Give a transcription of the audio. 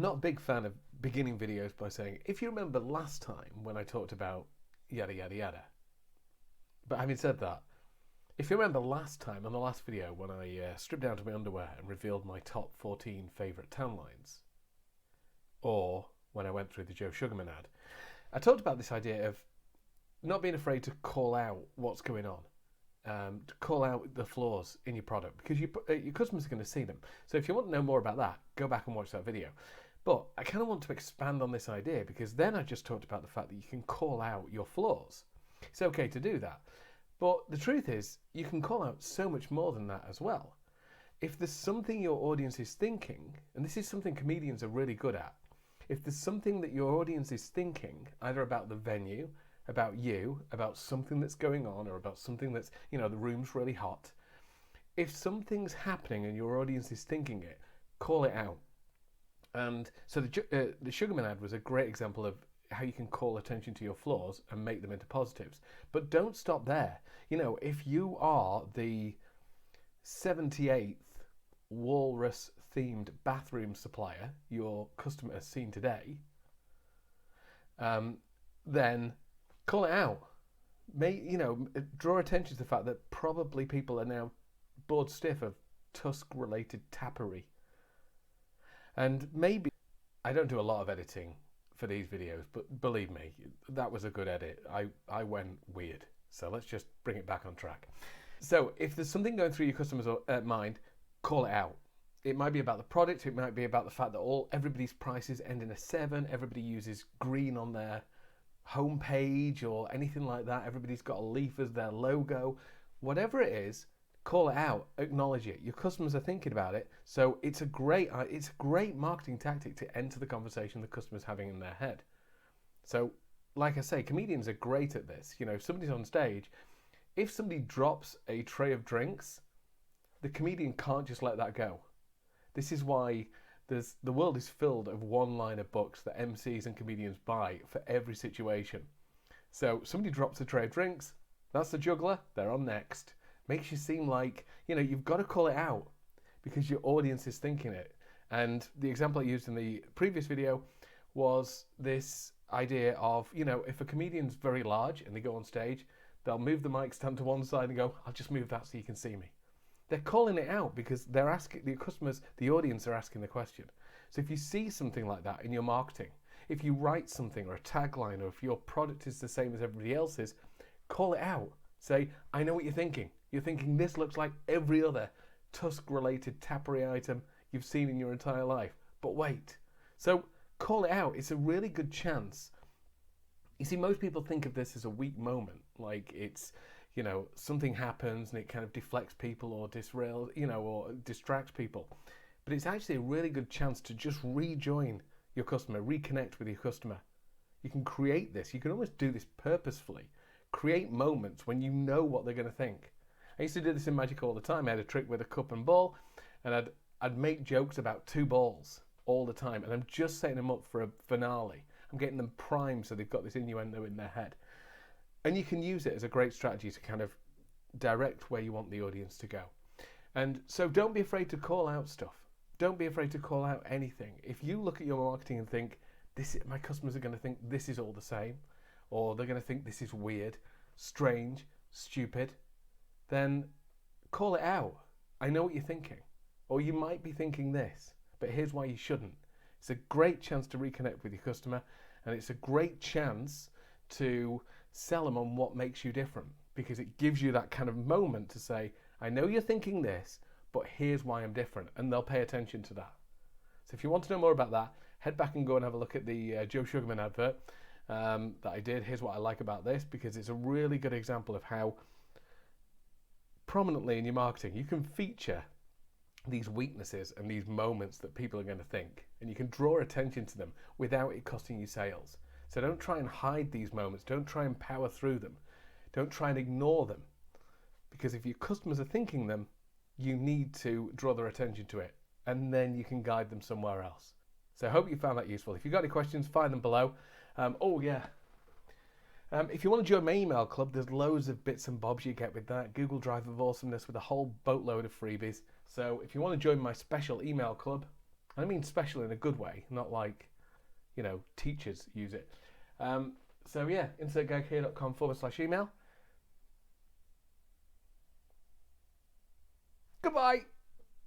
I'm not a big fan of beginning videos by saying, if you remember last time when I talked about yada yada yada. But having said that, if you remember last time on the last video when I stripped down to my underwear and revealed my top 14 favourite tan lines, or when I went through the Joe Sugarman ad, I talked about this idea of not being afraid to call out what's going on, to call out the flaws in your product, because your customers are going to see them. So if you want to know more about that, go back and watch that video. But I kind of want to expand on this idea, because then I just talked about the fact that you can call out your flaws. It's okay to do that. But the truth is, you can call out so much more than that as well. If there's something your audience is thinking, and this is something comedians are really good at, if there's something that your audience is thinking, either about the venue, about you, about something that's going on, or about something that's, the room's really hot, if something's happening and your audience is thinking it, call it out. And so the Sugarman ad was a great example of how you can call attention to your flaws and make them into positives. But don't stop there. If you are the 78th walrus themed bathroom supplier your customer has seen today, then call it out. Draw attention to the fact that probably people are now bored stiff of tusk related tappery. And maybe I don't do a lot of editing for these videos, but believe me, that was a good edit. I went weird. So let's just bring it back on track. So if there's something going through your customer's mind, call it out. It might be about the product. It might be about the fact that everybody's prices end in a 7. Everybody uses green on their homepage or anything like that. Everybody's got a leaf as their logo. Whatever it is, call it out. Acknowledge it. Your customers are thinking about it. So it's a great marketing tactic to enter the conversation the customer's having in their head. So, like I say, comedians are great at this. If somebody's on stage, if somebody drops a tray of drinks, the comedian can't just let that go. This is why the world is filled of one-liner books that MCs and comedians buy for every situation. So somebody drops a tray of drinks, that's the juggler, they're on next. Makes you seem like, you've got to call it out because your audience is thinking it. And the example I used in the previous video was this idea of, if a comedian's very large and they go on stage, they'll move the mic stand to one side and go, I'll just move that so you can see me. They're calling it out because they're asking the customers, the audience are asking the question. So if you see something like that in your marketing, if you write something or a tagline, or if your product is the same as everybody else's, call it out. Say, I know what you're thinking. You're thinking this looks like every other tusk-related tappery item you've seen in your entire life. But wait. So call it out. It's a really good chance. You see, most people think of this as a weak moment, like it's, something happens and it kind of deflects people or or distracts people. But it's actually a really good chance to just rejoin your customer, reconnect with your customer. You can create this. You can almost do this purposefully. Create moments when you know what they're going to think. I used to do this in Magic all the time. I had a trick with a cup and ball, and I'd make jokes about 2 balls all the time, and I'm just setting them up for a finale. I'm getting them primed so they've got this innuendo in their head. And you can use it as a great strategy to kind of direct where you want the audience to go. And so don't be afraid to call out stuff. Don't be afraid to call out anything. If you look at your marketing and think, my customers are going to think this is all the same, or they're going to think this is weird, strange, stupid, then call it out. I know what you're thinking. Or you might be thinking this, but here's why you shouldn't. It's a great chance to reconnect with your customer, and it's a great chance to sell them on what makes you different, because it gives you that kind of moment to say, I know you're thinking this, but here's why I'm different, and they'll pay attention to that. So if you want to know more about that, head back and go and have a look at the Joe Sugarman advert that I did. Here's what I like about this, because it's a really good example of how prominently in your marketing you can feature these weaknesses and these moments that people are going to think, and you can draw attention to them without it costing you sales. So don't try and hide these moments. Don't try and power through them. Don't try and ignore them, because if your customers are thinking them, you need to draw their attention to it, and then you can guide them somewhere else. So I hope you found that useful. If you've got any questions, find them below. If you want to join my email club, there's loads of bits and bobs you get with that. Google Drive of Awesomeness with a whole boatload of freebies. So if you want to join my special email club, I mean special in a good way, not like, teachers use it. So yeah, insertgaghere.com/email. Goodbye.